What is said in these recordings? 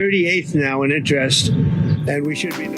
38th now in interest, and we should be.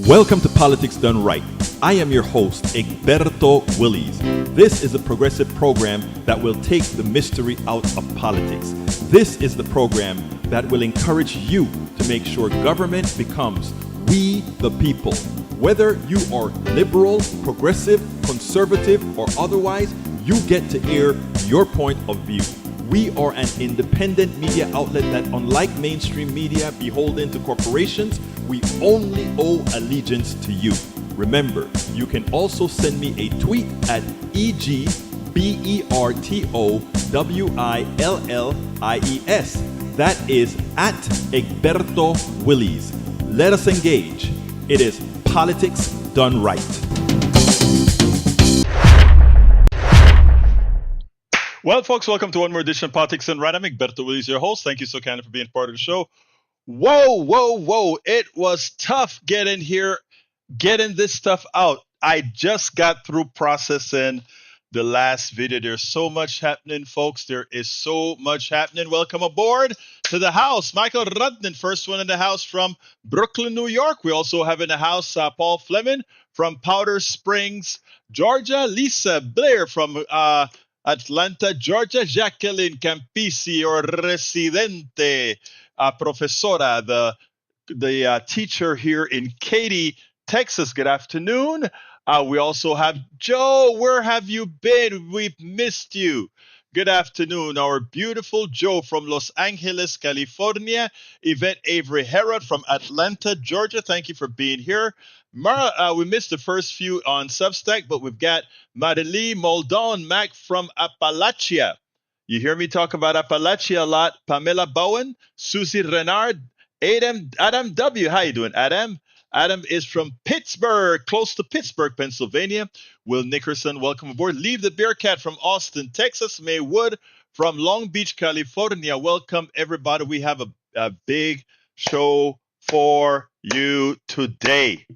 Welcome to Politics Done Right. I am your host, Egberto Willies. This is a progressive program that will take the mystery out of politics. This is the program that will encourage you to make sure government becomes we the people. Whether you are liberal, progressive, conservative, or otherwise, you get to air your point of view. We are an independent media outlet that, unlike mainstream media beholden to corporations, we only owe allegiance to you. Remember, you can also send me a tweet at EGBERTOWILLIES. That is at Egberto Willies. Let us engage. It is Politics Done Right. Well, folks, welcome to one more edition of Politics Done Right. I'm Egberto Willies, your host. Thank you so kindly for being part of the show. Whoa. It was tough getting here, getting this stuff out. I just got through processing the last video. There's so much happening, folks. There is so much happening. Welcome aboard to the house. Michael Rudnin, first one in the house from Brooklyn, New York. We also have in the house Paul Fleming from Powder Springs, Georgia. Lisa Blair from Atlanta, Georgia. Jacqueline Campisi, or Residente. Profesora, the teacher here in Katy, Texas. Good afternoon. We also have Joe. Where have you been? We've missed you. Good afternoon. Our beautiful Joe from Los Angeles, California. Yvette Avery Herod from Atlanta, Georgia. Thank you for being here. Mara, we missed the first few on Substack, but we've got Marilee Moldon Mac from Appalachia. You hear me talk about Appalachia a lot. Pamela Bowen, Susie Renard, Adam W. How you doing, Adam? Adam is from Pittsburgh, close to Pittsburgh, Pennsylvania. Will Nickerson, welcome aboard. Leave the Bearcat from Austin, Texas. May Wood from Long Beach, California. Welcome, everybody. We have a big show for you today.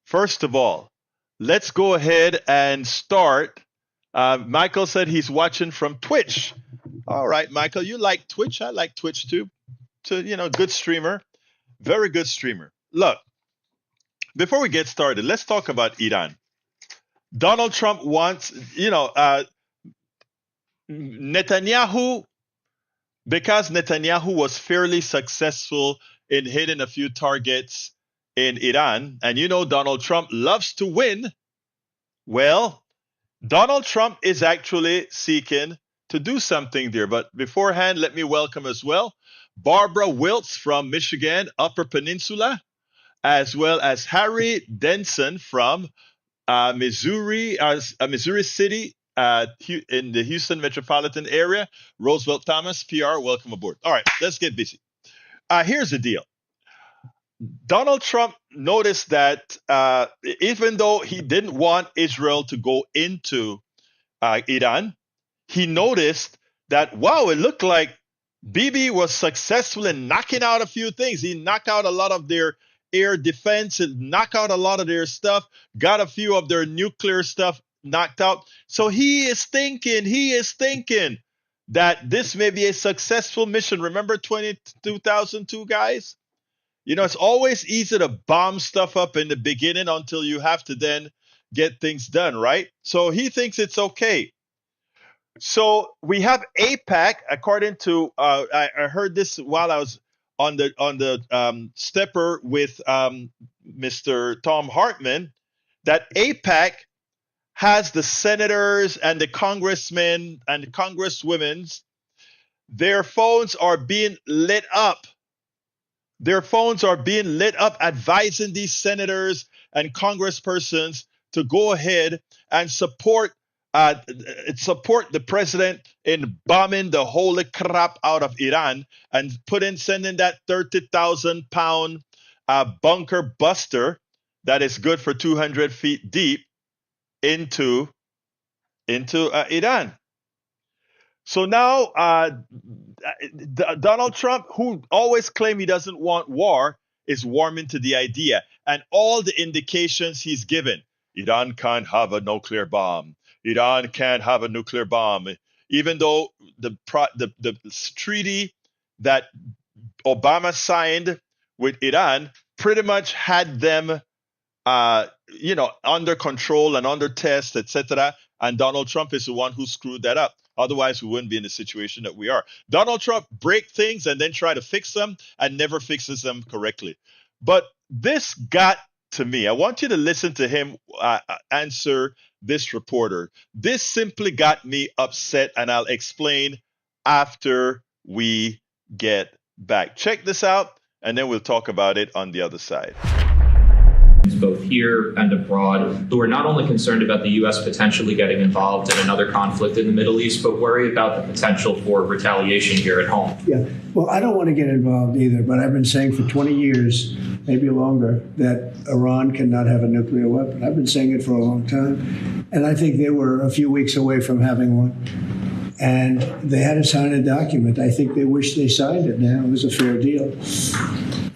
First of all, let's go ahead and start. Michael said he's watching from Twitch. All right, Michael, you like Twitch? I like Twitch too. So, good streamer. Very good streamer. Look, before we get started, let's talk about Iran. Donald Trump wants, Netanyahu, because Netanyahu was fairly successful in hitting a few targets in Iran, and Donald Trump loves to win. Well, Donald Trump is actually seeking to do something there. But beforehand, let me welcome as well Barbara Wiltz from Michigan, Upper Peninsula, as well as Harry Denson from Missouri City, in the Houston metropolitan area. Roosevelt Thomas, PR, welcome aboard. All right, let's get busy. Here's the deal. Donald Trump noticed that even though he didn't want Israel to go into Iran, he noticed that, wow, it looked like Bibi was successful in knocking out a few things. He knocked out a lot of their air defense, and knocked out a lot of their stuff, got a few of their nuclear stuff knocked out. So he is thinking that this may be a successful mission. Remember 2002, guys? You know, it's always easy to bomb stuff up in the beginning until you have to then get things done, right? So he thinks it's okay. So we have APAC, according to I heard this while I was on the stepper with Mr. Tom Hartman, that APAC has the senators and the congressmen and the congresswomen's, their phones are being lit up. Their phones are being lit up, advising these senators and congresspersons to go ahead and support the president in bombing the holy crap out of Iran and sending that 30,000-pound bunker buster that is good for 200 feet deep into Iran. So now Donald Trump, who always claimed he doesn't want war, is warming to the idea. And all the indications he's given, Iran can't have a nuclear bomb. Iran can't have a nuclear bomb. Even though the treaty that Obama signed with Iran pretty much had them under control and under test, etc. And Donald Trump is the one who screwed that up. Otherwise, we wouldn't be in the situation that we are. Donald Trump breaks things and then try to fix them and never fixes them correctly. But this got to me. I want you to listen to him answer this reporter. This simply got me upset, and I'll explain after we get back. Check this out, and then we'll talk about it on the other side. Both here and abroad, who are not only concerned about the U.S. potentially getting involved in another conflict in the Middle East, but worry about the potential for retaliation here at home. Yeah, well, I don't want to get involved either, but I've been saying for 20 years, maybe longer, that Iran cannot have a nuclear weapon. I've been saying it for a long time, and I think they were a few weeks away from having one. And they had to sign a document. I think they wish they signed it now. It was a fair deal.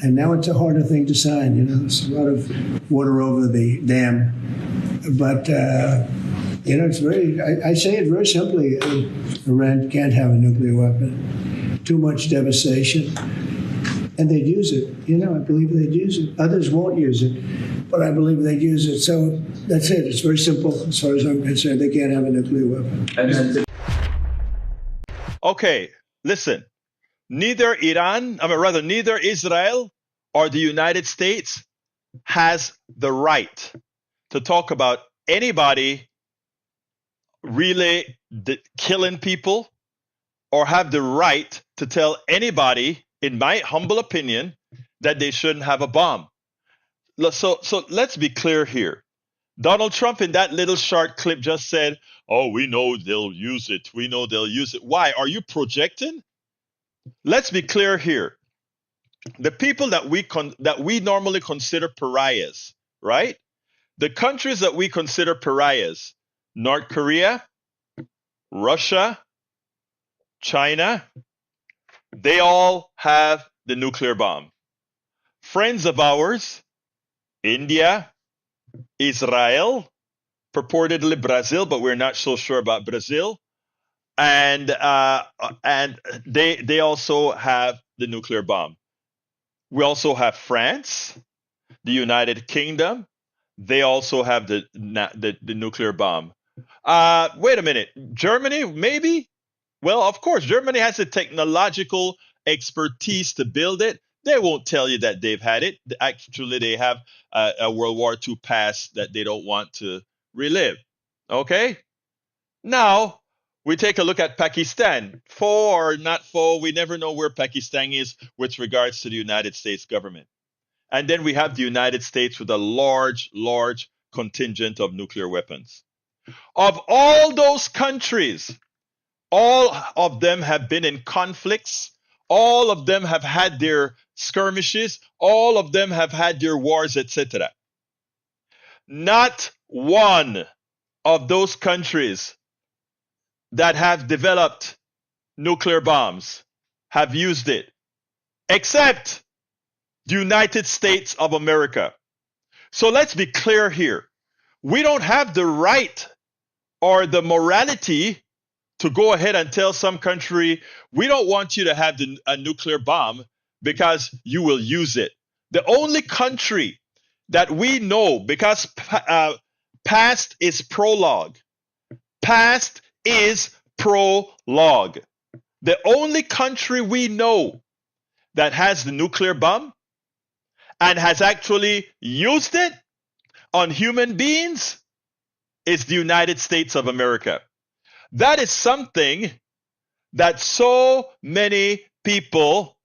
And now it's a harder thing to sign. You know, there's a lot of water over the dam. But, it's very, I say it very simply. Iran can't have a nuclear weapon. Too much devastation. And they'd use it. I believe they'd use it. Others won't use it, but I believe they'd use it. So that's it. It's very simple as far as I'm concerned. They can't have a nuclear weapon. Okay, listen. Neither Israel or the United States has the right to talk about anybody really killing people, or have the right to tell anybody, in my humble opinion, that they shouldn't have a bomb. So let's be clear here. Donald Trump in that little short clip just said, "Oh, we know they'll use it. We know they'll use it." Why? Are you projecting? Let's be clear here. The people that we normally consider pariahs, right? The countries that we consider pariahs: North Korea, Russia, China, they all have the nuclear bomb. Friends of ours, India, Israel, purportedly Brazil, but we're not so sure about Brazil, and they also have the nuclear bomb. We also have France, the United Kingdom. They also have the nuclear bomb. Wait a minute, Germany, maybe? Well, of course, Germany has the technological expertise to build it. They won't tell you that they've had it. Actually, they have a World War II past that they don't want to relive. Okay? Now, We take a look at Pakistan. Faux or not faux, we never know where Pakistan is with regards to the United States government. And then we have the United States with a large, large contingent of nuclear weapons. Of all those countries, all of them have been in conflicts. All of them have had their skirmishes. All of them have had their wars, etc. Not one of those countries that have developed nuclear bombs have used it, except the United States of America. So let's be clear here. We don't have the right or the morality to go ahead and tell some country, we don't want you to have a nuclear bomb because you will use it. The only country that we know, because past is prologue. Past is prologue. The only country we know that has the nuclear bomb and has actually used it on human beings is the United States of America. That is something that so many people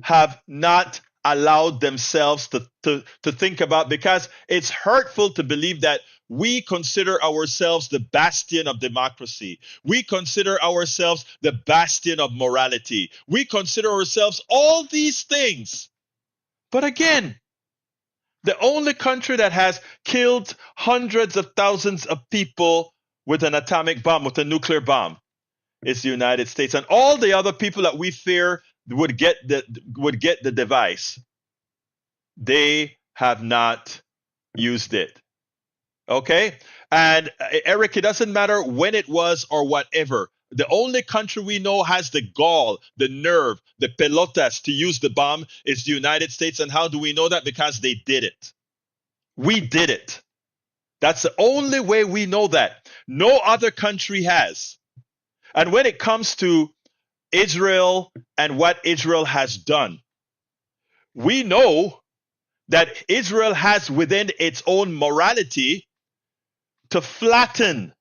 have not allowed themselves to think about, because it's hurtful to believe that we consider ourselves the bastion of democracy. We consider ourselves the bastion of morality. We consider ourselves all these things. But again, the only country that has killed hundreds of thousands of people with an atomic bomb, with a nuclear bomb, is the United States. And all the other people that we fear would get the device, they have not used it. Okay? And Eric, it doesn't matter when it was or whatever. The only country we know has the gall, the nerve, the pelotas to use the bomb is the United States. And how do we know that? Because they did it. We did it. That's the only way we know that. No other country has. And when it comes to Israel and what Israel has done, we know that Israel has within its own morality to flatten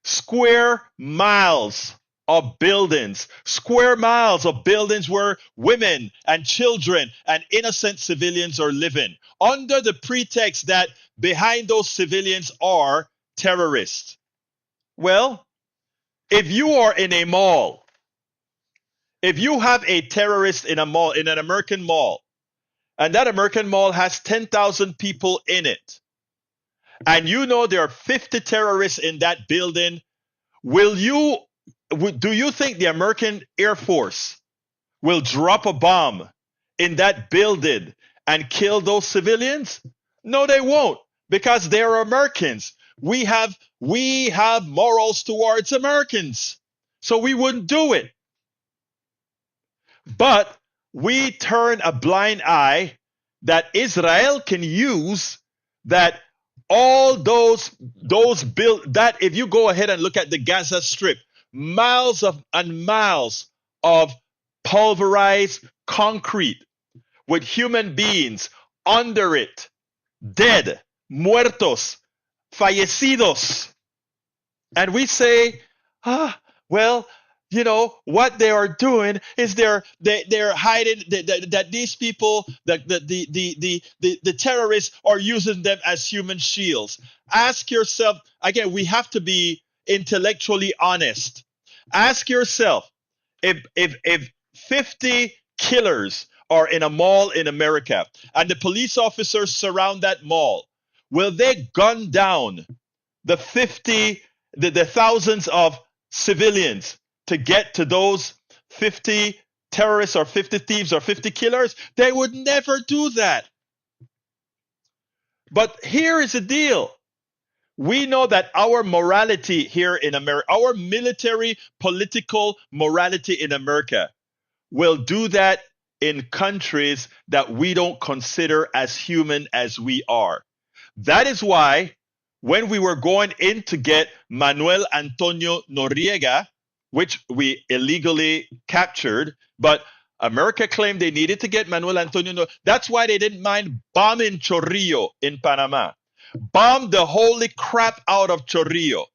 square miles of buildings where women and children and innocent civilians are living, under the pretext that behind those civilians are terrorists. Well, if you are in a mall, if you have a terrorist in a mall, in an American mall, and that American mall has 10,000 people in it, and you know there are 50 terrorists in that building, do you think the American Air Force will drop a bomb in that building and kill those civilians? No, they won't, because they're Americans. We have morals towards Americans, so we wouldn't do it. But we turn a blind eye that Israel can use, that all those that if you go ahead and look at the Gaza Strip, miles and miles of pulverized concrete with human beings under it, dead, muertos, fallecidos. And we say, well, you know, what they are doing is they're hiding that these people, the terrorists are using them as human shields. Ask yourself, again, we have to be intellectually honest. Ask yourself, if 50 killers are in a mall in America and the police officers surround that mall, will they gun down the thousands of civilians to get to those 50 terrorists or 50 thieves or 50 killers? They would never do that. But here is the deal. We know that our morality here in America, our military political morality in America, will do that in countries that we don't consider as human as we are. That is why when we were going in to get Manuel Antonio Noriega, which we illegally captured, but America claimed they needed to get Manuel Antonio. That's why they didn't mind bombing Chorrillo in Panama. Bombed the holy crap out of Chorrillo,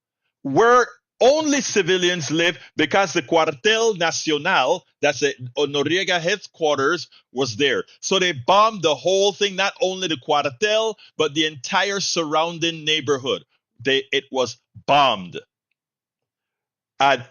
where Only civilians live because the Cuartel Nacional, that's the Noriega headquarters, was there. So they bombed the whole thing, not only the Cuartel, but the entire surrounding neighborhood. It was bombed.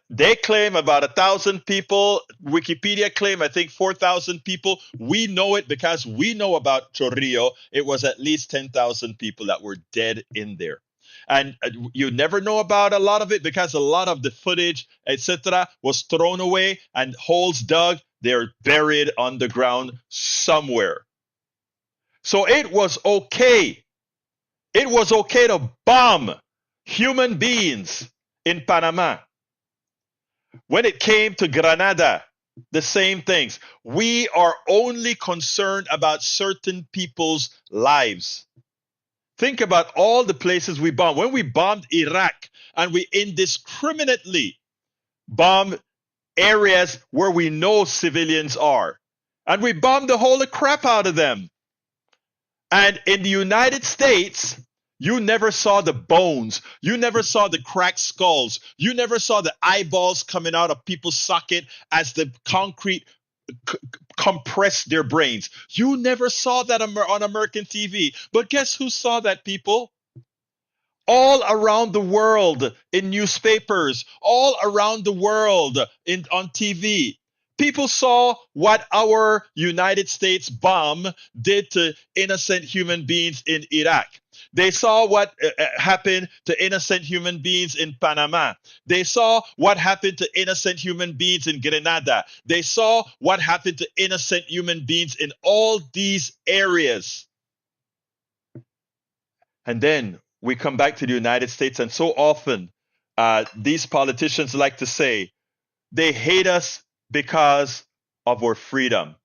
They claim about 1,000 people. Wikipedia claim, I think, 4,000 people. We know it because we know about Chorrillo. It was at least 10,000 people that were dead in there. And you never know about a lot of it because a lot of the footage, etc., was thrown away and holes dug. They're buried underground somewhere. So it was okay. It was okay to bomb human beings in Panama. When it came to Granada, the same things. We are only concerned about certain people's lives. Think about all the places we bombed. When we bombed Iraq and we indiscriminately bombed areas where we know civilians are, and we bombed the holy crap out of them. And in the United States, you never saw the bones. You never saw the cracked skulls. You never saw the eyeballs coming out of people's socket as the concrete compressed their brains. You never saw that on American TV. But guess who saw that, people? All around the world in newspapers, all around the world on TV. People saw what our United States bomb did to innocent human beings in Iraq. They saw what happened to innocent human beings in Panama. They saw what happened to innocent human beings in Grenada. They saw what happened to innocent human beings in all these areas. And then we come back to the United States, and so often these politicians like to say they hate us because of our freedom.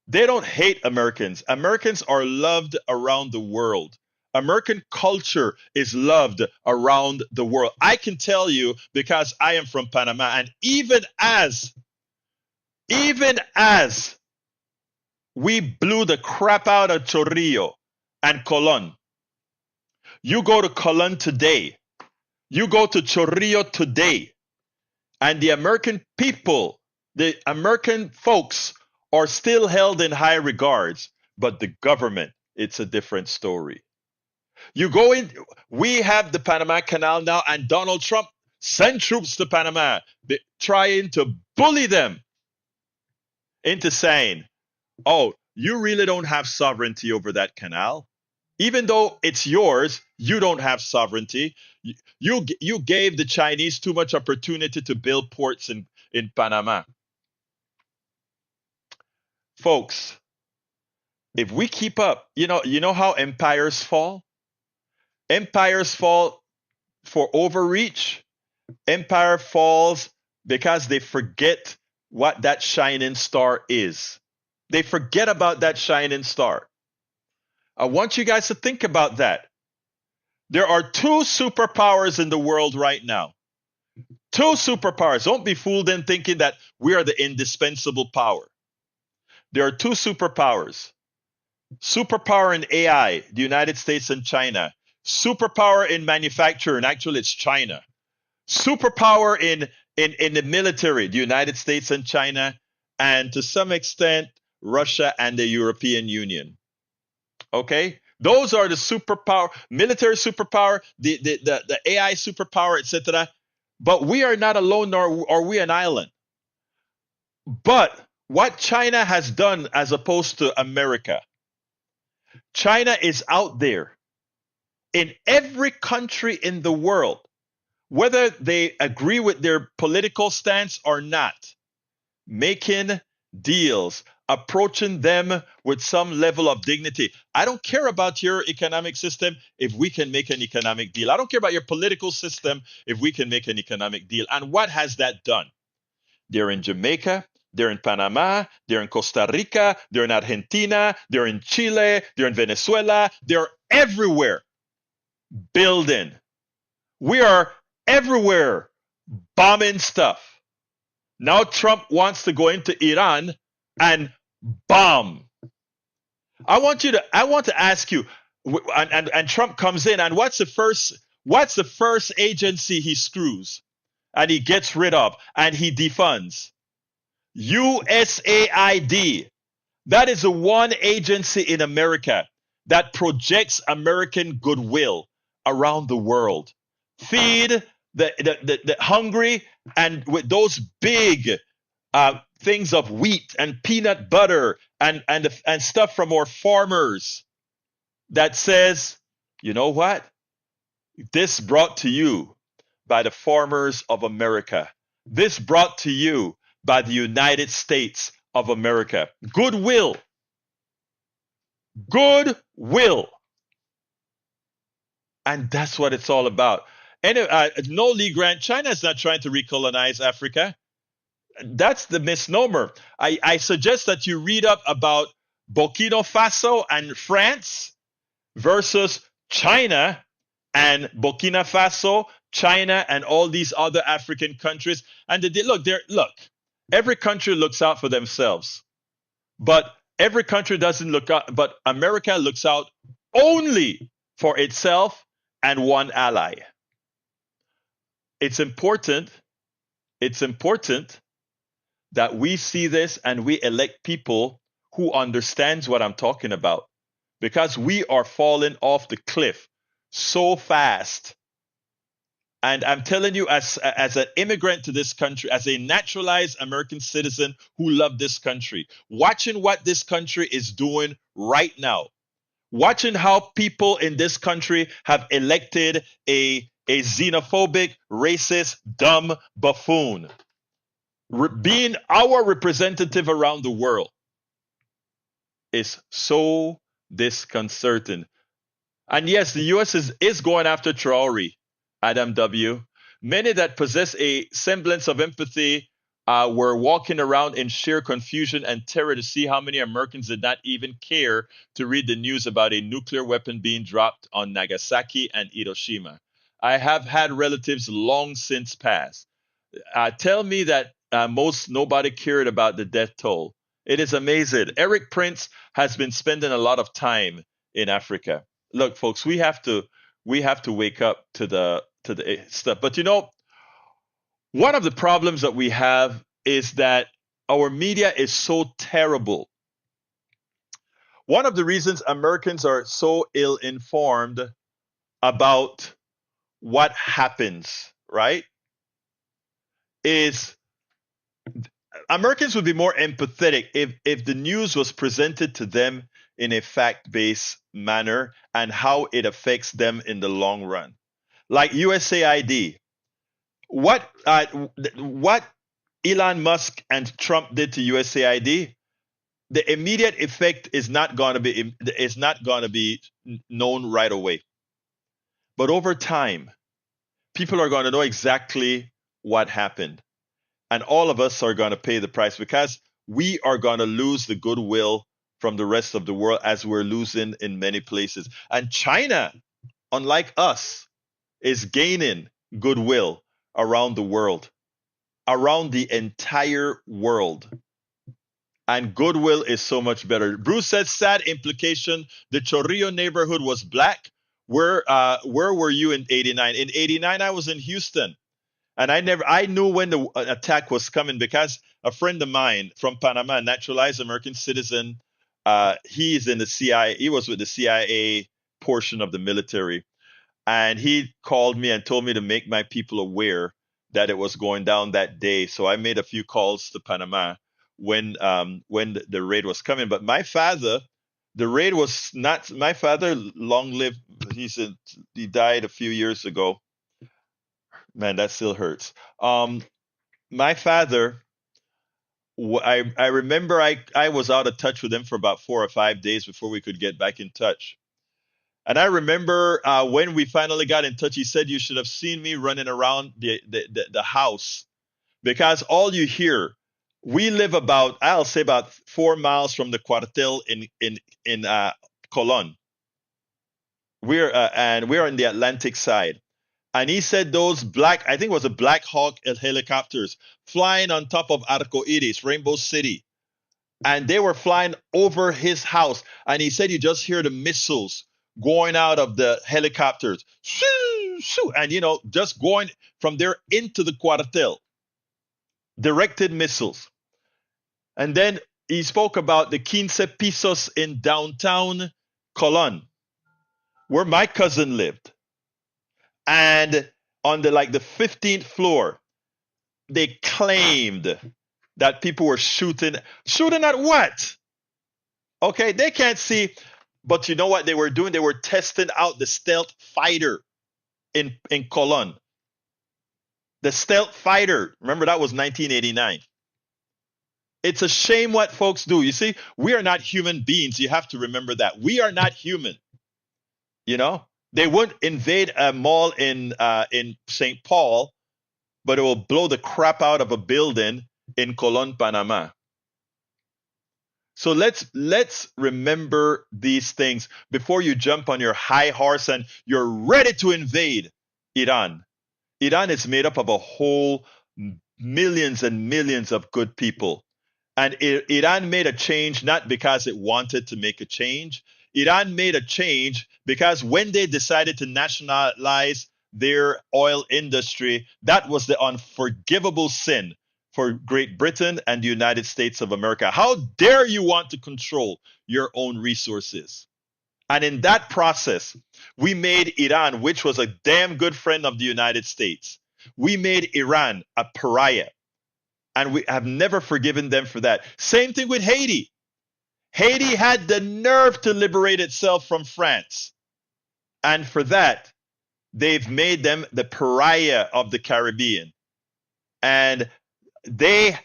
They don't hate Americans. Americans are loved around the world. American culture is loved around the world. I can tell you because I am from Panama, and even as we blew the crap out of Chorrillo and Colon, you go to Colon today, you go to Chorrillo today, and the American people, the American folks are still held in high regards, but the government, it's a different story. You go in, we have the Panama Canal now, and Donald Trump sent troops to Panama, trying to bully them into saying, oh, you really don't have sovereignty over that canal. Even though it's yours, you don't have sovereignty. You gave the Chinese too much opportunity to build ports in Panama. Folks, if we keep up, you know how empires fall? Empires fall for overreach. Empire falls because they forget what that shining star is. They forget about that shining star. I want you guys to think about that. There are two superpowers in the world right now. Two superpowers. Don't be fooled in thinking that we are the indispensable power. There are two superpowers. Superpower in AI, the United States and China. Superpower in manufacturing, actually it's China. Superpower in the military, the United States and China, and to some extent, Russia and the European Union. Okay? Those are the superpower, military superpower, the AI superpower, etc. But we are not alone, nor are we an island. But what China has done as opposed to America, China is out there in every country in the world, whether they agree with their political stance or not, making deals, approaching them with some level of dignity. I don't care about your economic system if we can make an economic deal. I don't care about your political system if we can make an economic deal. And what has that done? They're in Jamaica, they're in Panama, they're in Costa Rica, they're in Argentina, they're in Chile, they're in Venezuela, they're everywhere building. We are everywhere bombing stuff. Now Trump wants to go into Iran and bomb. I want to ask you, and Trump comes in, and what's the first What's the first agency he screws and he gets rid of and he defunds? USAID. That is the one agency in America that projects American goodwill around the world. Feed the hungry, and with those big things of wheat and peanut butter and stuff from our farmers that says, you know what? This brought to you by the farmers of America. This brought to you by the United States of America. Goodwill. Goodwill. And that's what it's all about. And no, Lee Grant, China is not trying to recolonize Africa. That's the misnomer. I suggest that you read up about Burkina Faso and France versus China and Burkina Faso, China, and all these other African countries. And look, every country looks out for themselves. But every country doesn't look out, but America looks out only for itself and one ally. It's important that we see this and we elect people who understands what I'm talking about, because we are falling off the cliff so fast. And I'm telling you, as an immigrant to this country, as a naturalized American citizen who loved this country, watching what this country is doing right now, watching how people in this country have elected a xenophobic, racist, dumb buffoon, being our representative around the world, is so disconcerting. And yes, the U.S. is going after Traore, Adam W. Many that possess a semblance of empathy were walking around in sheer confusion and terror to see how many Americans did not even care to read the news about a nuclear weapon being dropped on Nagasaki and Hiroshima. I have had relatives long since passed tell me that nobody cared about the death toll. It is amazing. Eric Prince has been spending a lot of time in Africa. Look, folks, we have to wake up to the stuff. But one of the problems that we have is that our media is so terrible. One of the reasons Americans are so ill-informed about what happens, right, is Americans would be more empathetic if the news was presented to them in a fact-based manner and how it affects them in the long run. Like USAID, what Elon Musk and Trump did to USAID, the immediate effect is not going to be known right away. But over time, people are going to know exactly what happened. And all of us are going to pay the price, because we are going to lose the goodwill from the rest of the world, as we're losing in many places. And China, unlike us, is gaining goodwill around the world, around the entire world. And goodwill is so much better. Bruce said, sad implication, the Chorrillo neighborhood was black. Where were you in 89? In 89, I was in Houston. And I knew when the attack was coming, because a friend of mine from Panama, a naturalized American citizen, he's in the CIA. He was with the CIA portion of the military. And he called me and told me to make my people aware that it was going down that day. So I made a few calls to Panama when the raid was coming. But my father, the raid was not, my father long lived. He died a few years ago. Man, that still hurts. My father, I remember I was out of touch with him for about 4 or 5 days before we could get back in touch. And I remember when we finally got in touch, he said, you should have seen me running around the house, because all you hear, we live about, I'll say about 4 miles from the cuartel in Colon. We're in the Atlantic side. And he said those black, I think it was a Black Hawk helicopters flying on top of Arco Iris, Rainbow City. And they were flying over his house. And he said you just hear the missiles going out of the helicopters, shoo, shoo, and just going from there into the cuartel, directed missiles. And then he spoke about the 15 pisos in downtown Colon, where my cousin lived. And on the 15th floor, they claimed that people were shooting. Shooting at what? Okay, they can't see. But you know what they were doing? They were testing out the stealth fighter in Colon. The stealth fighter. Remember, that was 1989. It's a shame what folks do. You see, we are not human beings. You have to remember that. We are not human. They wouldn't invade a mall in St. Paul, but it will blow the crap out of a building in Colon, Panama. So let's remember these things before you jump on your high horse and you're ready to invade Iran. Iran is made up of a whole millions and millions of good people. And Iran made a change not because it wanted to make a change. Iran made a change because when they decided to nationalize their oil industry, that was the unforgivable sin for Great Britain and the United States of America. How dare you want to control your own resources? And in that process, we made Iran, which was a damn good friend of the United States, we made Iran a pariah. And we have never forgiven them for that. Same thing with Haiti. Haiti had the nerve to liberate itself from France. And for that, they've made them the pariah of the Caribbean. And Haiti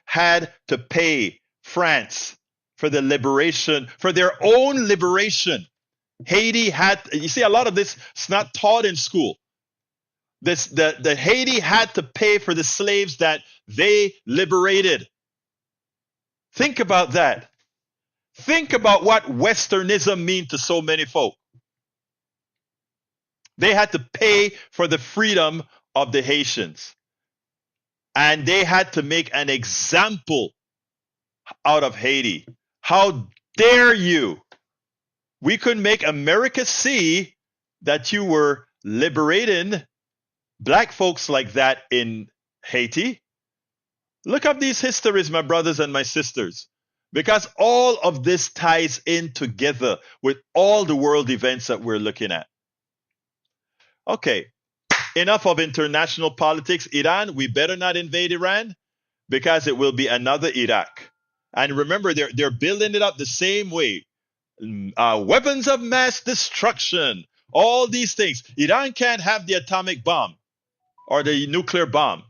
had to pay France for the liberation, for their own liberation. Haiti had, you see, a lot of this is not taught in school. The Haiti had to pay for the slaves that they liberated. Think about that. Think about what Westernism means to so many folk. They had to pay for the freedom of the Haitians. And they had to make an example out of Haiti. How dare you? We could make America see that you were liberating black folks like that in Haiti. Look up these histories, my brothers and my sisters, because all of this ties in together with all the world events that we're looking at. Okay, enough of international politics. Iran, we better not invade Iran because it will be another Iraq. And remember, they're building it up the same way. Weapons of mass destruction, all these things. Iran can't have the atomic bomb or the nuclear bomb.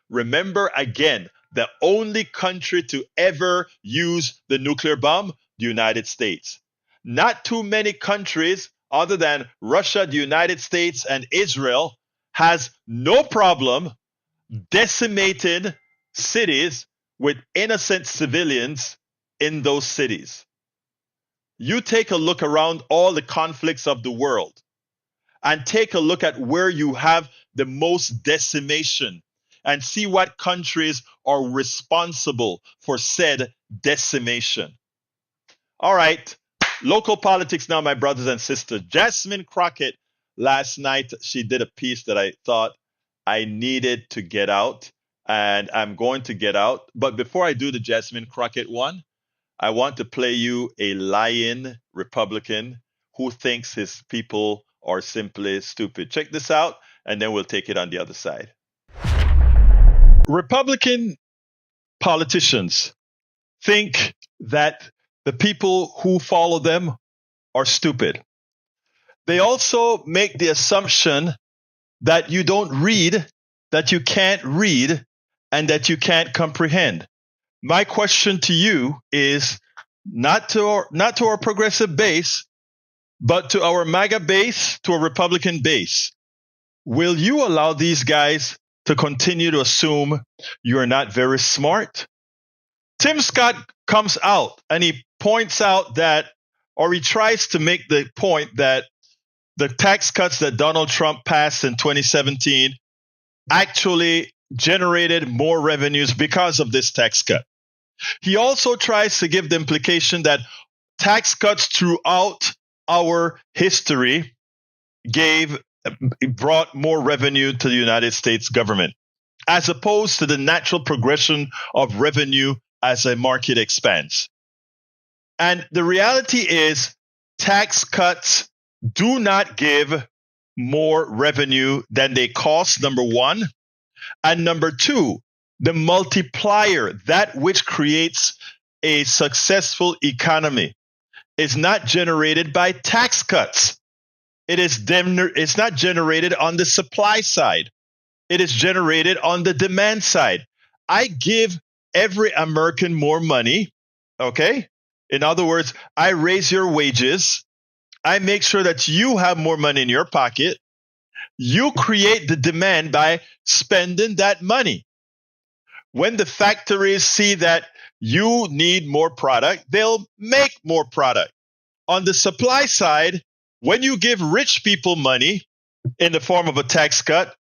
Remember again, the only country to ever use the nuclear bomb, the United States. Not too many countries other than Russia, the United States, and Israel has no problem decimating cities with innocent civilians in those cities. You take a look around all the conflicts of the world and take a look at where you have the most decimation and see what countries are responsible for said decimation. All right, local politics now, my brothers and sisters. Jasmine Crockett, last night, she did a piece that I thought I needed to get out, and I'm going to get out. But before I do the Jasmine Crockett one, I want to play you a lying Republican who thinks his people are simply stupid. Check this out, and then we'll take it on the other side. Republican politicians think that the people who follow them are stupid. They also make the assumption that you don't read, that you can't read, and that you can't comprehend. My question to you is not to our progressive base, but to our MAGA base, to a Republican base. Will you allow these guys to continue to assume you're not very smart? Tim Scott comes out and he points out that, or he tries to make the point that the tax cuts that Donald Trump passed in 2017 actually generated more revenues because of this tax cut. He also tries to give the implication that tax cuts throughout our history brought more revenue to the United States government, as opposed to the natural progression of revenue as a market expands. And the reality is, tax cuts do not give more revenue than they cost, number one. And number two, the multiplier, that which creates a successful economy, is not generated by tax cuts. It's not generated on the supply side. It is generated on the demand side. I give every American more money, okay? In other words, I raise your wages. I make sure that you have more money in your pocket. You create the demand by spending that money. When the factories see that you need more product, they'll make more product. On the supply side, when you give rich people money in the form of a tax cut,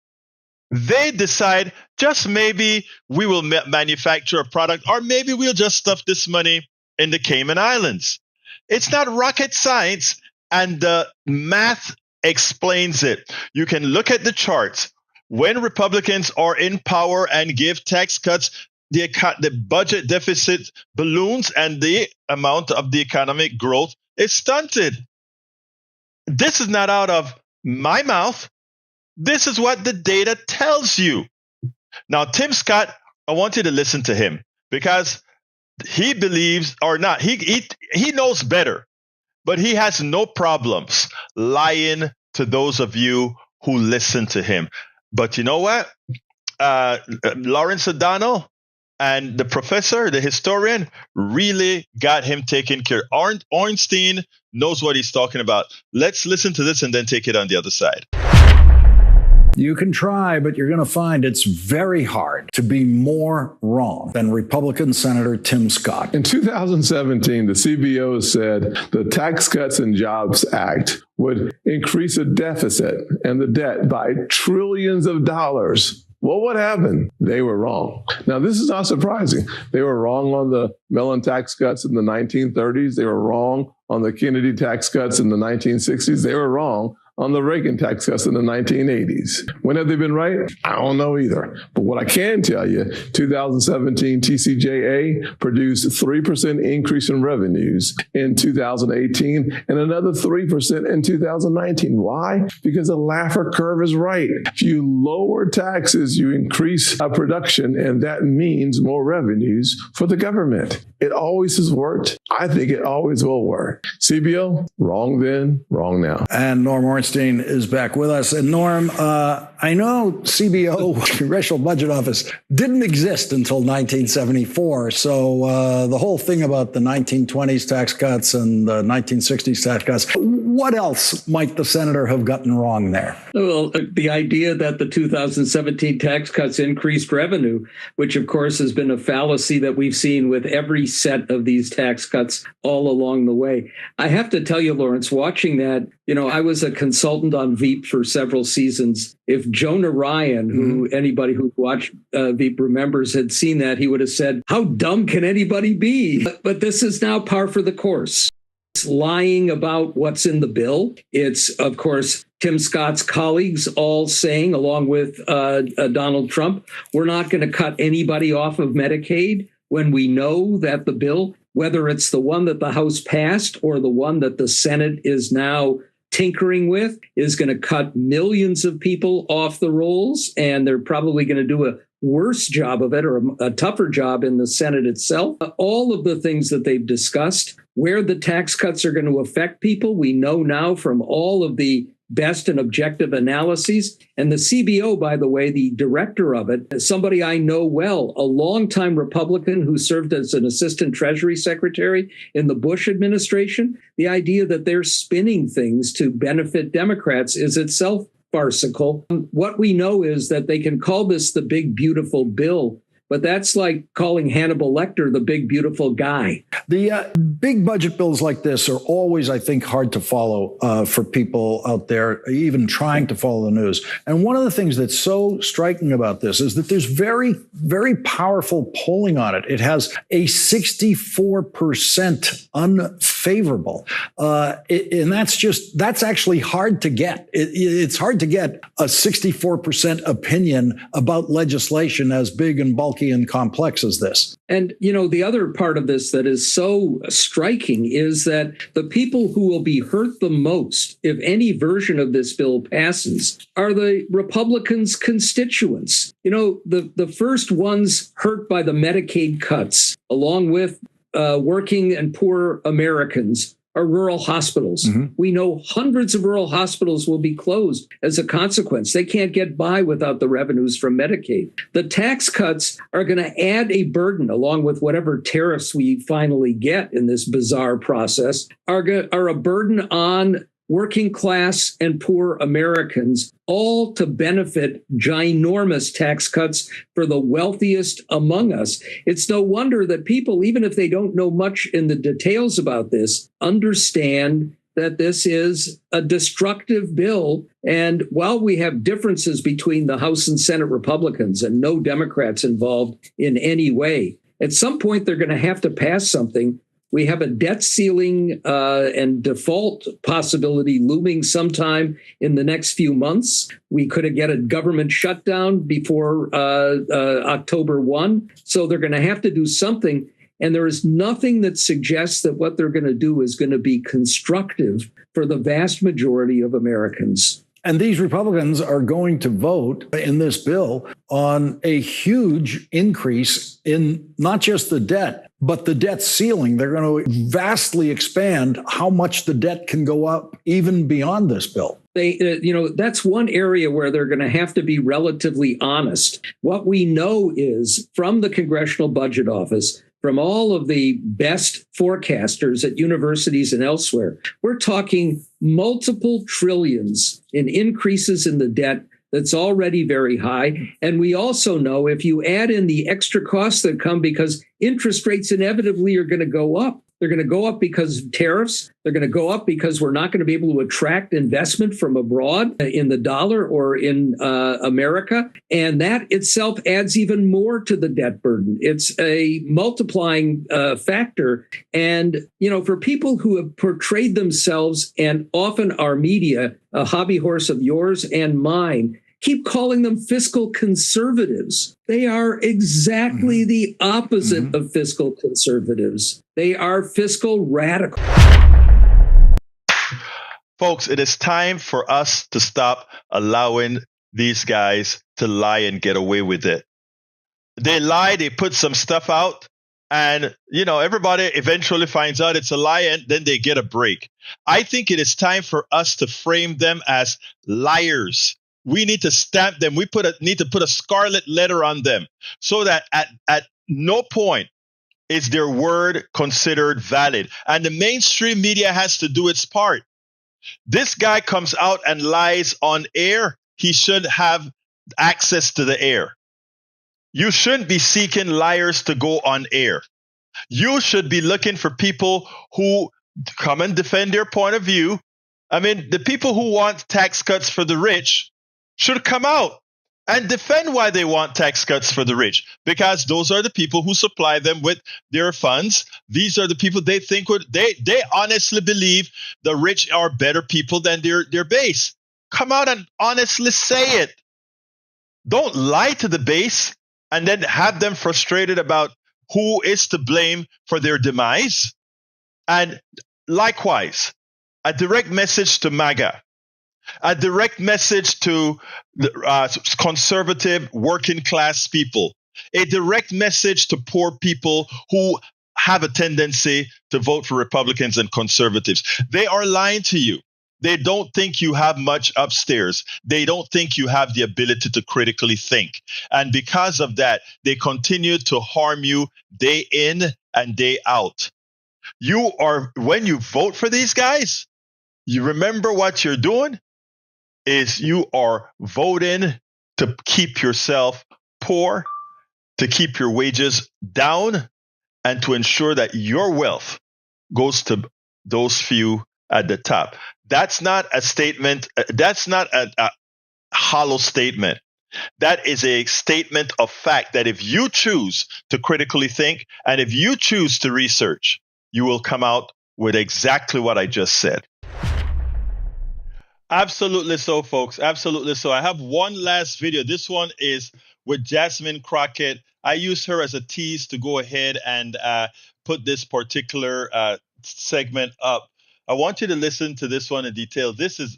they decide just maybe we will manufacture a product, or maybe we'll just stuff this money in the Cayman Islands. It's not rocket science, and the math explains it. You can look at the charts. When Republicans are in power and give tax cuts, the budget deficit balloons and the amount of the economic growth is stunted. This is not out of my mouth. This is what the data tells you. Now, Tim Scott, I want you to listen to him, because he believes or not, he knows better, but he has no problems lying to those of you who listen to him. But you know what? Lawrence O'Donnell and the professor, the historian, really got him taken care of. Ornstein knows what he's talking about. Let's listen to this and then take it on the other side. You can try, but you're going to find it's very hard to be more wrong than Republican Senator Tim Scott. In 2017, the CBO said the Tax Cuts and Jobs Act would increase the deficit and the debt by trillions of dollars. Well, what happened? They were wrong. Now, this is not surprising. They were wrong on the Mellon tax cuts in the 1930s. They were wrong on the Kennedy tax cuts in the 1960s. They were wrong on the Reagan tax cuts in the 1980s. When have they been right? I don't know either. But what I can tell you, 2017 TCJA produced a 3% increase in revenues in 2018 and another 3% in 2019. Why? Because the Laffer curve is right. If you lower taxes, you increase production, and that means more revenues for the government. It always has worked. I think it always will work. CBO, wrong then, wrong now. And Norm Ornstein is back with us. And Norm, I know CBO, Congressional Budget Office, didn't exist until 1974. So the whole thing about the 1920s tax cuts and the 1960s tax cuts, what else might the senator have gotten wrong there? Well, the idea that the 2017 tax cuts increased revenue, which of course has been a fallacy that we've seen with every set of these tax cuts all along the way. I have to tell you, Lawrence, watching that, I was a consultant on Veep for several seasons. If Jonah Ryan, who anybody who watched Veep remembers, had seen that, he would have said, how dumb can anybody be? But this is now par for the course. It's lying about what's in the bill. It's, of course, Tim Scott's colleagues all saying, along with Donald Trump, we're not going to cut anybody off of Medicaid, when we know that the bill, whether it's the one that the House passed or the one that the Senate is now tinkering with, is going to cut millions of people off the rolls, and they're probably going to do a worse job of it, or a tougher job in the Senate itself. All of the things that they've discussed, where the tax cuts are going to affect people, we know now from all of the best and objective analyses. And the CBO, by the way, the director of it, somebody I know well, a longtime Republican who served as an assistant Treasury secretary in the Bush administration. The idea that they're spinning things to benefit Democrats is itself farcical. What we know is that they can call this the big, beautiful bill, but that's like calling Hannibal Lecter the big, beautiful guy. The big budget bills like this are always, I think, hard to follow for people out there, even trying to follow the news. And one of the things that's so striking about this is that there's very, very powerful polling on it. It has a 64% unfavored favorable. And that's actually hard to get. It's hard to get a 64% opinion about legislation as big and bulky and complex as this. And, the other part of this that is so striking is that the people who will be hurt the most if any version of this bill passes are the Republicans' constituents. The first ones hurt by the Medicaid cuts, along with working and poor Americans, are rural hospitals. Mm-hmm. We know hundreds of rural hospitals will be closed as a consequence. They can't get by without the revenues from Medicaid. The tax cuts are going to add a burden, along with whatever tariffs we finally get in this bizarre process, are a burden on working class and poor Americans, all to benefit ginormous tax cuts for the wealthiest among us. It's no wonder that people, even if they don't know much in the details about this, understand that this is a destructive bill. And while we have differences between the House and Senate Republicans and no Democrats involved in any way, at some point they're going to have to pass something. We have a debt ceiling and default possibility looming sometime in the next few months. We could get a government shutdown before October 1. So they're going to have to do something. And there is nothing that suggests that what they're going to do is going to be constructive for the vast majority of Americans. And these Republicans are going to vote in this bill on a huge increase in not just the debt, but the debt ceiling. They're going to vastly expand how much the debt can go up even beyond this bill. That's one area where they're going to have to be relatively honest. What we know is from the Congressional Budget Office, from all of the best forecasters at universities and elsewhere, we're talking multiple trillions in increases in the debt that's already very high. And we also know if you add in the extra costs that come because interest rates inevitably are going to go up. They're going to go up because of tariffs. They're going to go up because we're not going to be able to attract investment from abroad in the dollar or in America. And that itself adds even more to the debt burden. It's a multiplying factor. And, for people who have portrayed themselves, and often our media, a hobby horse of yours and mine, keep calling them fiscal conservatives. They are exactly the opposite of fiscal conservatives. They are fiscal radicals. Folks, it is time for us to stop allowing these guys to lie and get away with it. They lie, they put some stuff out, and, everybody eventually finds out it's a lie, and then they get a break. I think it is time for us to frame them as liars. We need to stamp them. We need to put a scarlet letter on them so that at no point is their word considered valid. And the mainstream media has to do its part. This guy comes out and lies on air. He should have access to the air. You shouldn't be seeking liars to go on air. You should be looking for people who come and defend their point of view. I mean, the people who want tax cuts for the rich should come out and defend why they want tax cuts for the rich, because those are the people who supply them with their funds. These are the people they think they honestly believe the rich are better people than their base. Come out and honestly say it. Don't lie to the base and then have them frustrated about who is to blame for their demise. And likewise, a direct message to MAGA. A direct message to the conservative working class people. A direct message to poor people who have a tendency to vote for Republicans and conservatives. They are lying to you. They don't think you have much upstairs. They don't think you have the ability to critically think. And because of that, they continue to harm you day in and day out. When you vote for these guys, you remember what you're doing is you are voting to keep yourself poor, to keep your wages down, and to ensure that your wealth goes to those few at the top. That's not a statement. That's not a hollow statement. That is a statement of fact that if you choose to critically think and if you choose to research, you will come out with exactly what I just said. Absolutely so, folks. Absolutely so. I have one last video. This one is with Jasmine Crockett. I used her as a tease to go ahead and put this particular segment up. I want you to listen to this one in detail. This is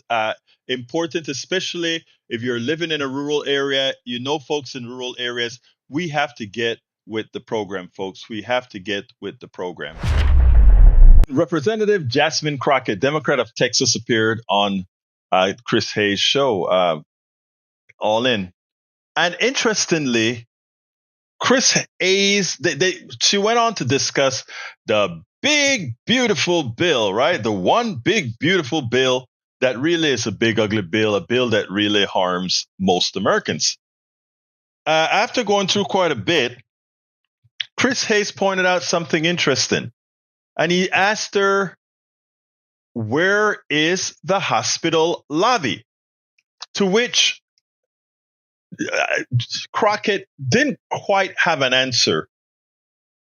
important, especially if you're living in a rural area. You know, folks in rural areas, we have to get with the program, folks. We have to get with the program. Representative Jasmine Crockett, Democrat of Texas, appeared on Chris Hayes' show, All In. And interestingly, Chris Hayes, she went on to discuss the big, beautiful bill, right? The one big, beautiful bill that really is a big, ugly bill, a bill that really harms most Americans. After going through quite a bit, Chris Hayes pointed out something interesting. And he asked her, where is the hospital lobby? To which Crockett didn't quite have an answer.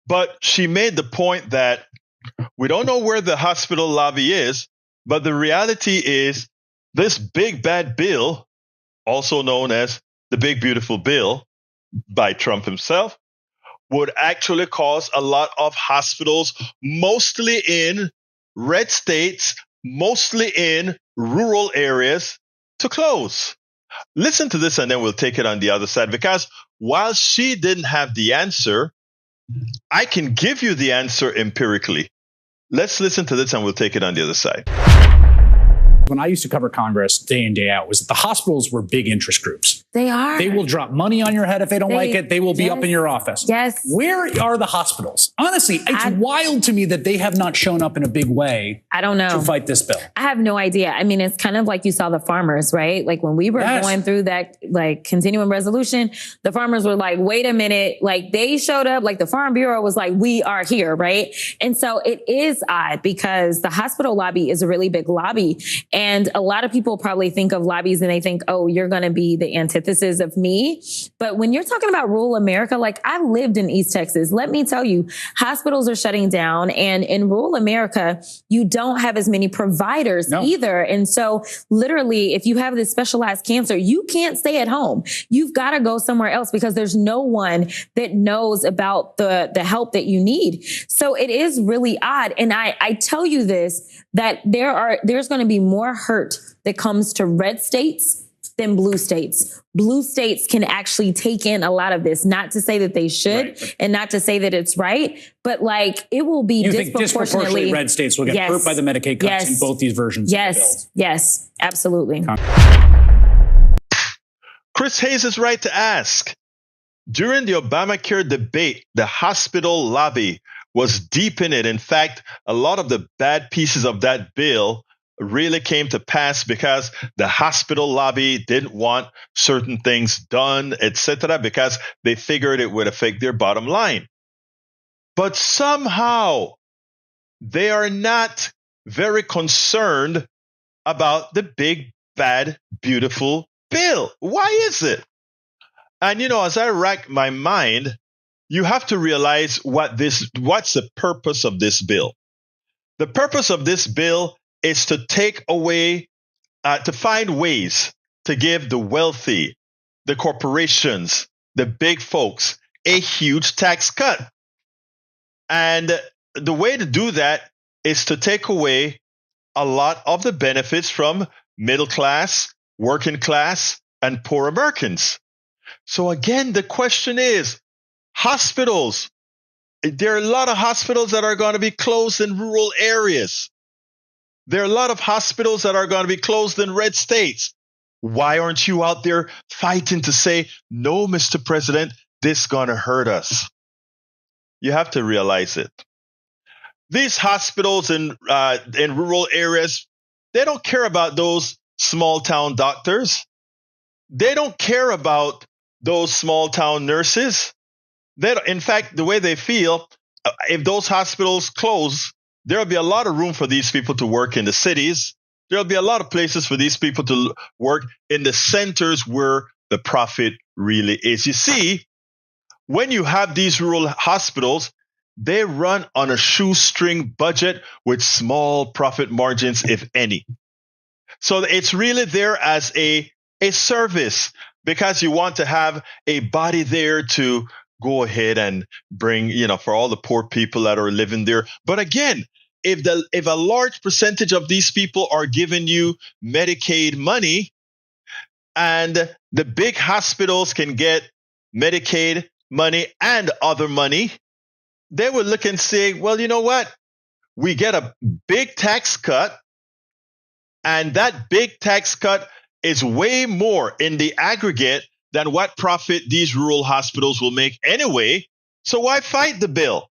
But she made the point that we don't know where the hospital lobby is, but the reality is this big bad bill, also known as the big beautiful bill by Trump himself, would actually cause a lot of hospitals, mostly in red states, mostly in rural areas, to close. Listen to this and then we'll take it on the other side, because while she didn't have the answer, I can give you the answer empirically. Let's listen to this and we'll take it on the other side. When I used to cover Congress day in, day out, was that the hospitals were big interest groups. They are. They will drop money on your head if they don't like it. They will be up in your office. Yes. Where are the hospitals? Honestly, it's wild to me that they have not shown up in a big way. I don't know. To fight this bill. I have no idea. I mean, it's kind of like you saw the farmers, right? Like when we were going through that, like, continuing resolution, the farmers were like, wait a minute. Like, they showed up, like the Farm Bureau was like, we are here, right? And so it is odd because the hospital lobby is a really big lobby. And a lot of people probably think of lobbies and they think, oh, you're going to be the antithesis of me. But when you're talking about rural America, like I lived in East Texas, let me tell you, hospitals are shutting down. And in rural America, you don't have as many providers either. And so literally, if you have this specialized cancer, you can't stay at home. You've got to go somewhere else because there's no one that knows about the help that you need. So it is really odd. And I tell you this, that there's going to be more hurt that comes to red states than blue states. Blue states can actually take in a lot of this, not to say that they should and not to say that it's right, but like it will be disproportionately red states will get hurt by the Medicaid cuts in both these versions of the bill. Yes, absolutely. Chris Hayes is right to ask. During the Obamacare debate, the hospital lobby was deep in it. In fact, a lot of the bad pieces of that bill really came to pass because the hospital lobby didn't want certain things done, etc., because they figured it would affect their bottom line. But somehow they are not very concerned about the big, bad, beautiful bill. Why is it? And, you know, as I rack my mind, you have to realize what's the purpose of this bill. The purpose of this bill is to take away, to find ways to give the wealthy, the corporations, the big folks, a huge tax cut. And the way to do that is to take away a lot of the benefits from middle class, working class, and poor Americans. So again, the question is, hospitals. There are a lot of hospitals that are going to be closed in rural areas. There are a lot of hospitals that are going to be closed in red states. Why aren't you out there fighting to say, no, Mr. President, this is going to hurt us? You have to realize it. These hospitals in rural areas, they don't care about those small town doctors. They don't care about those small town nurses. In fact, the way they feel, if those hospitals close, there'll be a lot of room for these people to work in the cities. There'll be a lot of places for these people to work in the centers where the profit really is. You see, when you have these rural hospitals, they run on a shoestring budget with small profit margins, if any. So it's really there as a service, because you want to have a body there to go ahead and bring, for all the poor people that are living there. But again, if a large percentage of these people are giving you Medicaid money, and the big hospitals can get Medicaid money and other money, they would look and say, well, you know what? We get a big tax cut, and that big tax cut is way more in the aggregate than what profit these rural hospitals will make anyway. So why fight the bill?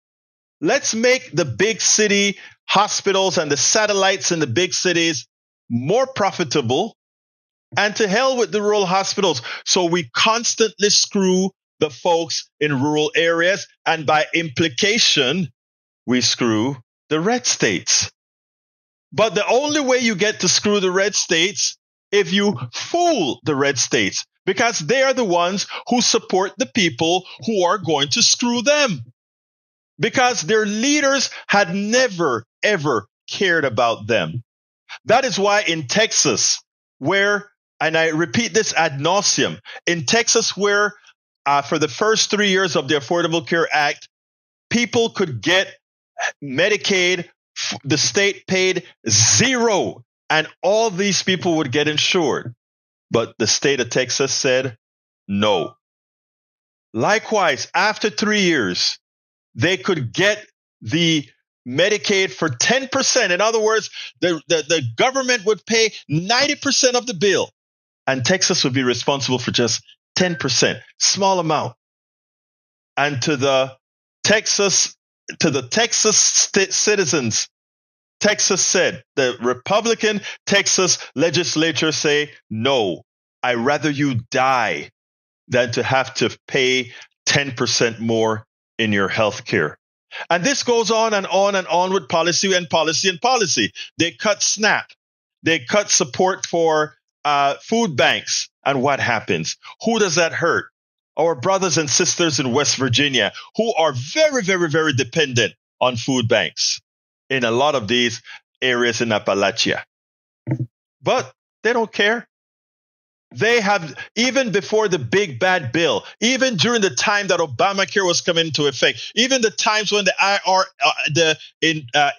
Let's make the big city hospitals and the satellites in the big cities more profitable, and to hell with the rural hospitals. So we constantly screw the folks in rural areas, and by implication, we screw the red states. But the only way you get to screw the red states if you fool the red states, because they are the ones who support the people who are going to screw them, because their leaders had never, ever cared about them. That is why in Texas, where, and I repeat this ad nauseum, in Texas, where for the first 3 years of the Affordable Care Act, people could get Medicaid, the state paid zero, and all these people would get insured. But the state of Texas said no. Likewise, after 3 years, they could get the Medicaid for 10%. In other words, the government would pay 90% of the bill, and Texas would be responsible for just 10%, small amount. And to the Texas citizens, Texas said, the Republican Texas legislature say, no, I'd rather you die than to have to pay 10% more in your health care. And this goes on and on and on with policy and policy and policy. They cut SNAP. They cut support for food banks. And what happens? Who does that hurt? Our brothers and sisters in West Virginia, who are very, very, very dependent on food banks in a lot of these areas in Appalachia. But they don't care. They have, even before the big bad bill, even during the time that Obamacare was coming into effect, even the times when the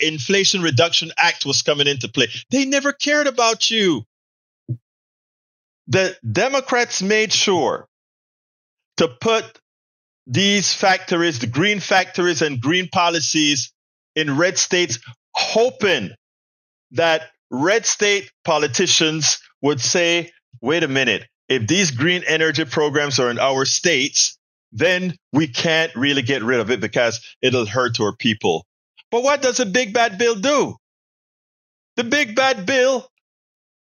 Inflation Reduction Act was coming into play, they never cared about you. The Democrats made sure to put these factories, the green factories and green policies in red states, hoping that red state politicians would say, wait a minute, if these green energy programs are in our states, then we can't really get rid of it because it'll hurt our people. But what does the big bad bill do? The big bad bill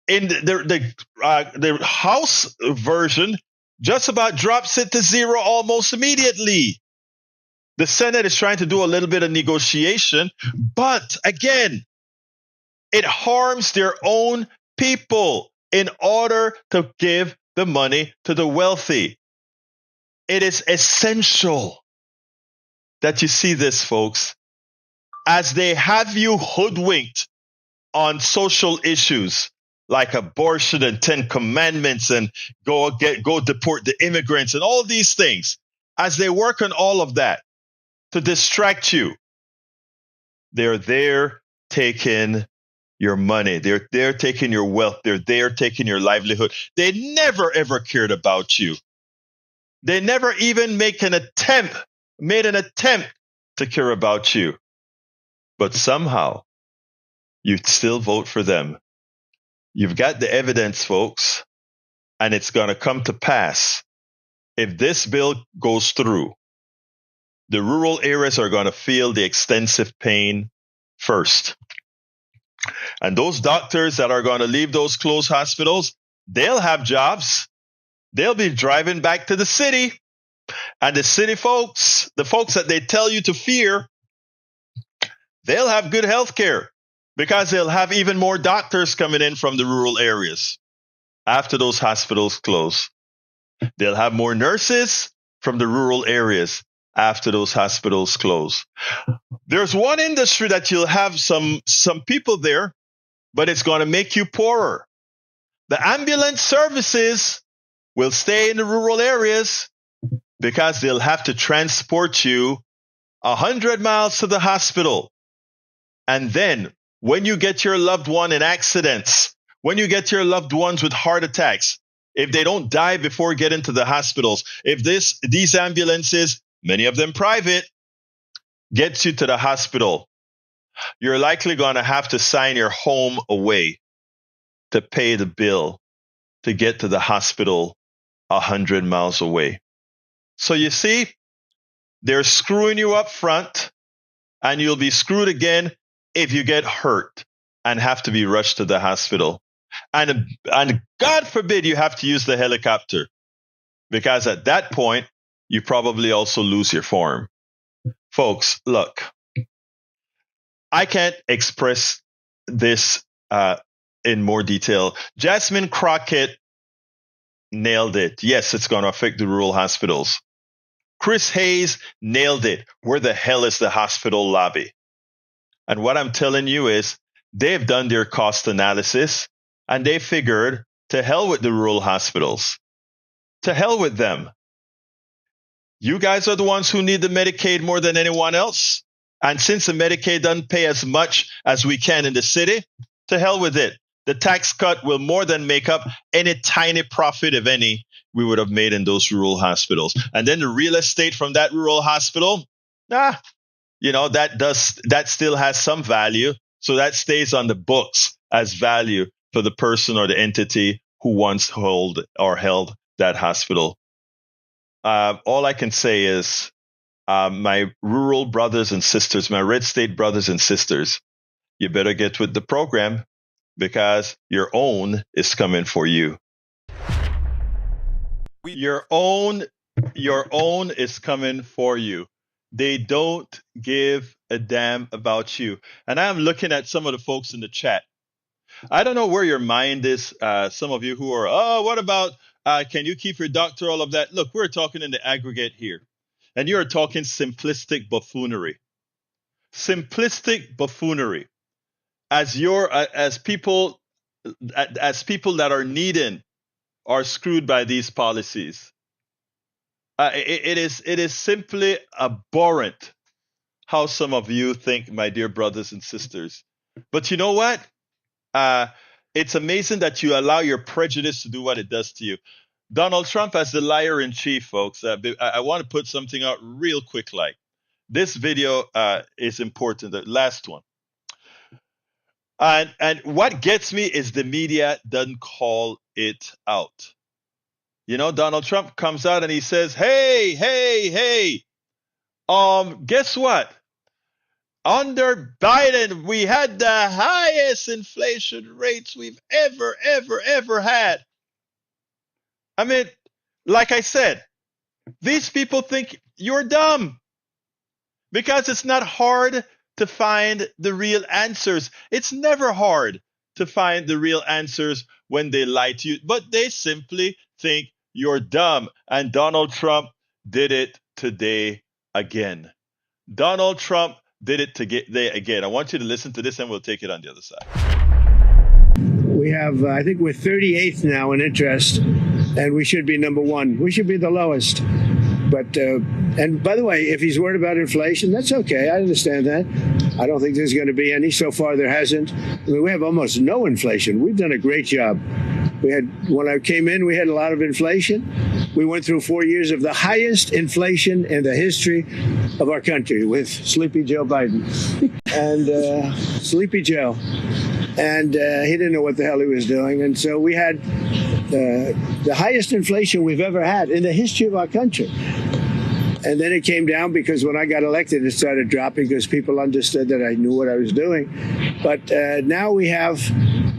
in the House version just about drops it to zero almost immediately. The Senate is trying to do a little bit of negotiation, but again, it harms their own people in order to give the money to the wealthy. It is essential that you see this, folks, as they have you hoodwinked on social issues like abortion and 10 Commandments and go deport the immigrants and all these things. As they work on all of that to distract you, they're there taking your money. They're there taking your wealth. They're there taking your livelihood. They never, ever cared about you. They never even made an attempt to care about you. But somehow, you'd still vote for them. You've got the evidence, folks, and it's going to come to pass. If this bill goes through, the rural areas are going to feel the extensive pain first. And those doctors that are going to leave those closed hospitals, they'll have jobs. They'll be driving back to the city. And the city folks, the folks that they tell you to fear, they'll have good health care because they'll have even more doctors coming in from the rural areas after those hospitals close. They'll have more nurses from the rural areas after those hospitals close. There's one industry that you'll have some people there, but it's going to make you poorer. The ambulance services will stay in the rural areas because they'll have to transport you 100 miles to the hospital. And then when you get your loved one in accidents, when you get your loved ones with heart attacks, if they don't die before getting to the hospitals, if these ambulances, many of them private, gets you to the hospital, you're likely going to have to sign your home away to pay the bill to get to the hospital 100 miles away. So you see, they're screwing you up front, and you'll be screwed again if you get hurt and have to be rushed to the hospital. And God forbid you have to use the helicopter, because at that point, you probably also lose your form. Folks, look, I can't express this in more detail. Jasmine Crockett nailed it. Yes, it's going to affect the rural hospitals. Chris Hayes nailed it. Where the hell is the hospital lobby? And what I'm telling you is they've done their cost analysis, and they figured, to hell with the rural hospitals. To hell with them. You guys are the ones who need the Medicaid more than anyone else. And since the Medicaid doesn't pay as much as we can in the city, to hell with it. The tax cut will more than make up any tiny profit, if any, we would have made in those rural hospitals. And then the real estate from that rural hospital, that still has some value. So that stays on the books as value for the person or the entity who once held that hospital. All I can say is, my rural brothers and sisters, my red state brothers and sisters, you better get with the program, because your own is coming for you. Your own is coming for you. They don't give a damn about you. And I'm looking at some of the folks in the chat. I don't know where your mind is. Some of you who are, what about, can you keep your doctor, all of that? Look, we're talking in the aggregate here. And you're talking simplistic buffoonery. Simplistic buffoonery. As people that are needing are screwed by these policies. It is simply abhorrent how some of you think, my dear brothers and sisters. But you know what? It's amazing that you allow your prejudice to do what it does to you. Donald Trump as the liar in chief, folks. I want to put something out real quick. Like this video is important. The last one. And what gets me is the media doesn't call it out. Donald Trump comes out and he says, hey, guess what? Under Biden, we had the highest inflation rates we've ever had. I mean, like I said, these people think you're dumb because it's not hard to find the real answers. It's never hard to find the real answers when they lie to you, but they simply think you're dumb. And Donald Trump did it today again. Donald Trump did it today again. I want you to listen to this and we'll take it on the other side. We have, I think we're 38th now in interest, and we should be number one. We should be the lowest. But, and by the way, if he's worried about inflation, that's okay. I understand that. I don't think there's going to be any. So far, there hasn't. I mean, we have almost no inflation. We've done a great job. When I came in, we had a lot of inflation. We went through 4 years of the highest inflation in the history of our country with Sleepy Joe Biden. And Sleepy Joe. And he didn't know what the hell he was doing. And so we had the highest inflation we've ever had in the history of our country. And then it came down because when I got elected, it started dropping because people understood that I knew what I was doing. But now we have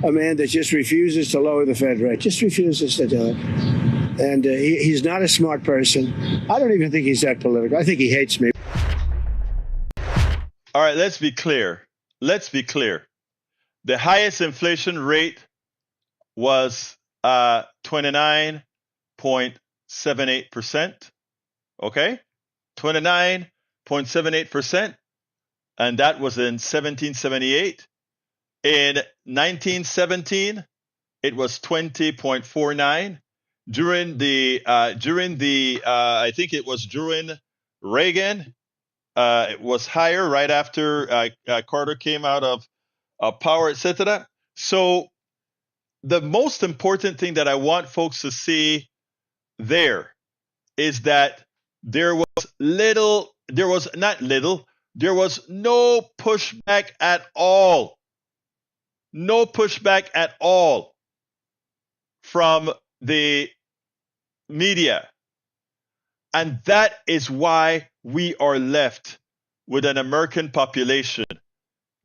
a man that just refuses to lower the Fed rate, just refuses to do it. And he's not a smart person. I don't even think he's that political. I think he hates me. All right, let's be clear. Let's be clear. The highest inflation rate was 29.78%. Okay? 29.78%, and that was in 1778. In 1917, it was 20.49. During the I think it was during Reagan, it was higher right after Carter came out of power, etc. So the most important thing that I want folks to see there is that there was no pushback at all. No pushback at all from the media. And that is why we are left with an American population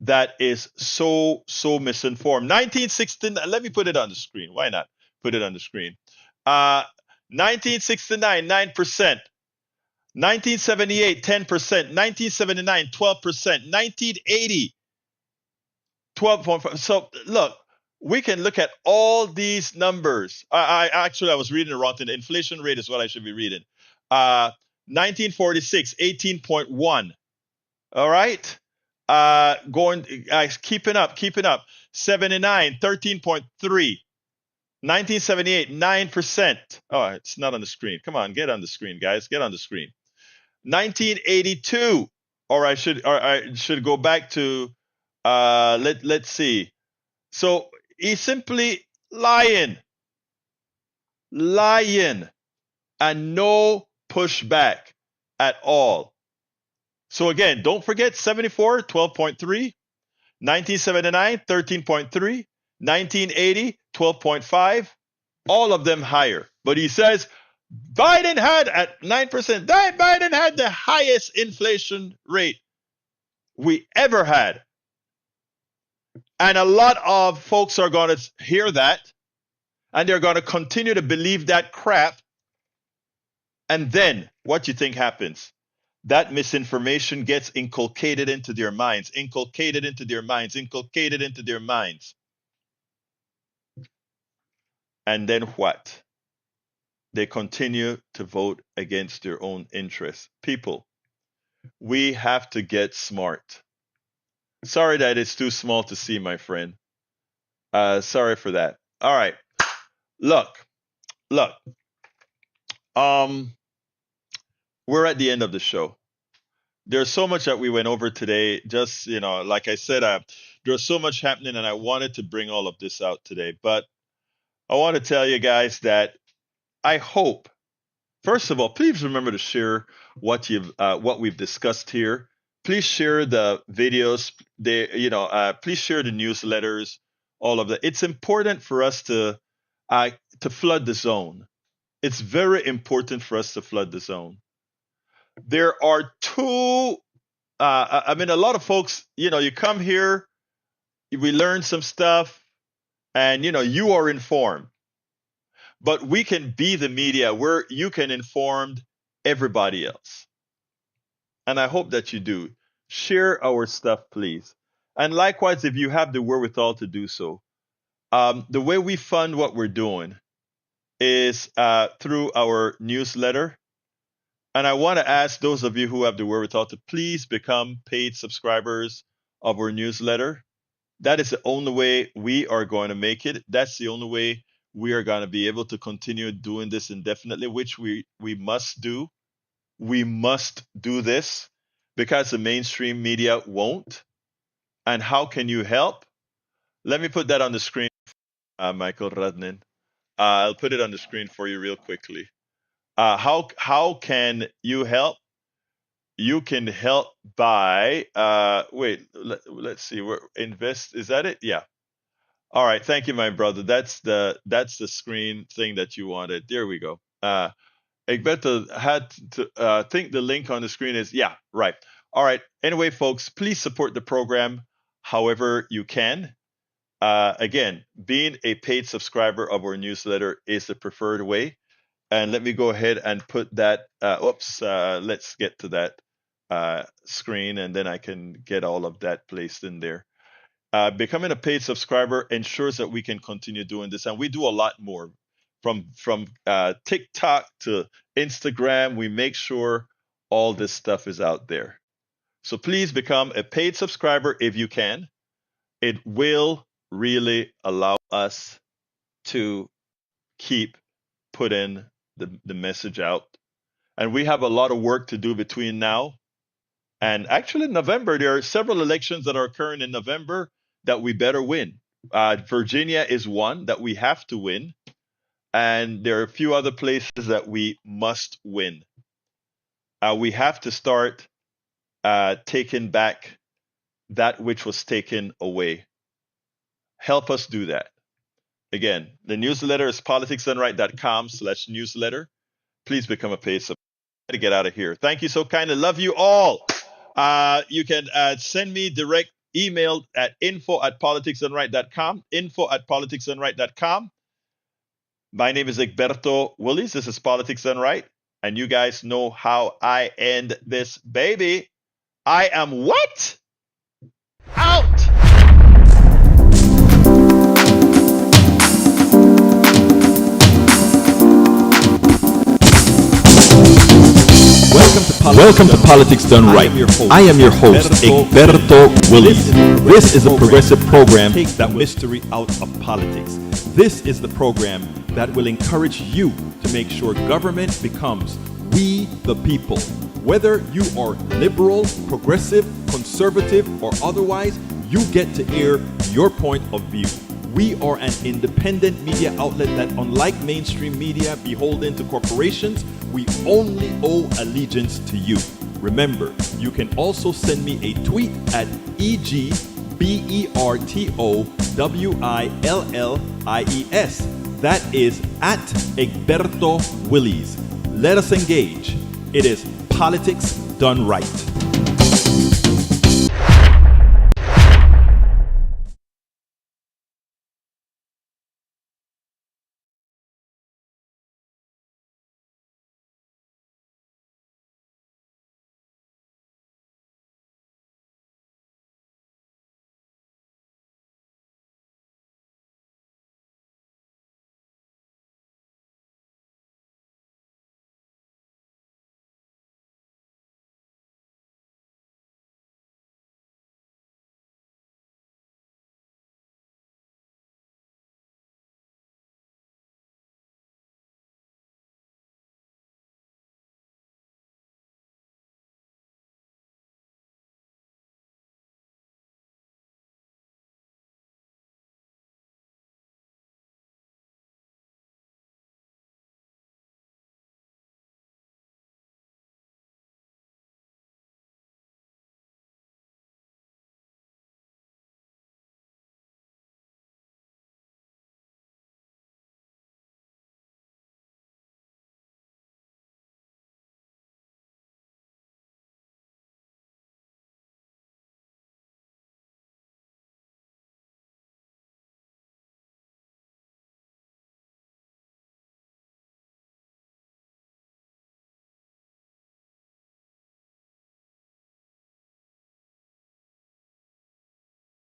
that is so misinformed. 1969, let me put it on the screen. Why not put it on the screen? 1969, 9%. 1978, 10%. 1979, 12%. 1980, 12.5%. So look, we can look at all these numbers. I was reading the wrong thing. The inflation rate is what I should be reading. 1946, 18.1. All right. Keeping up. 79, 13.3. 1978, 9%. Oh, it's not on the screen. Come on, get on the screen, guys. Get on the screen. 1982, or I should go back to let's see. So he's simply lying, and no pushback at all. So again, don't forget 74, 12.3, 1979, 13.3, 1980, 12.5, all of them higher. But he says Biden had at 9%, Biden had the highest inflation rate we ever had. And a lot of folks are going to hear that, and they're going to continue to believe that crap. And then what you think happens? That misinformation gets inculcated into their minds. And then what? They continue to vote against their own interests. People, we have to get smart. Sorry that it's too small to see, my friend. Sorry for that. All right. Look. We're at the end of the show. There's so much that we went over today. Just, like I said, there's so much happening, and I wanted to bring all of this out today. But I want to tell you guys that I hope, first of all, please remember to share what we've discussed here. Please share the videos. Please share the newsletters. All of that. It's important for us to flood the zone. It's very important for us to flood the zone. There are two. A lot of folks. You come here, we learn some stuff, and you are informed. But we can be the media where you can inform everybody else. And I hope that you do. Share our stuff, please. And likewise, if you have the wherewithal to do so, the way we fund what we're doing is through our newsletter. And I want to ask those of you who have the wherewithal to please become paid subscribers of our newsletter. That is the only way we are going to make it. That's the only way we are going to be able to continue doing this indefinitely, which we must do. We must do this because the mainstream media won't. And how can you help? Let me put that on the screen, Michael Radnin. I'll put it on the screen for you real quickly. How can you help? You can help by let's see, invest. Is that it? Yeah. All right. Thank you, my brother. That's the screen thing that you wanted. There we go. Egberto had to think the link on the screen is, yeah, right. All right. Anyway, folks, please support the program however you can. Again, being a paid subscriber of our newsletter is the preferred way. And let me go ahead and put that. Let's get to that screen, and then I can get all of that placed in there. Becoming a paid subscriber ensures that we can continue doing this, and we do a lot more. From TikTok to Instagram, we make sure all this stuff is out there. So please become a paid subscriber if you can. It will really allow us to keep putting the message out. And we have a lot of work to do between now and actually November. There are several elections that are occurring in November that we better win. Virginia is one that we have to win. And there are a few other places that we must win. We have to start taking back that which was taken away. Help us do that. Again, the newsletter is politicsdoneright.com/newsletter. Please become a paid subscriber to get out of here. Thank you so kindly. Love you all. You can send me direct email at info@politicsdoneright.com, info@politicsdoneright.com. My name is Egberto Willies. This is Politics Done Right. And you guys know how I end this baby. I am what? Out! Welcome to Politics Done Right. I am your host, Egberto Willies. This is a progressive program that takes the mystery out of politics. This is the program that will encourage you to make sure government becomes we the people. Whether you are liberal, progressive, conservative, or otherwise, you get to air your point of view. We are an independent media outlet that, unlike mainstream media beholden to corporations, we only owe allegiance to you. Remember, you can also send me a tweet at EGBERTOWILLIES. That is at Egberto Willies. Let us engage. It is Politics Done Right.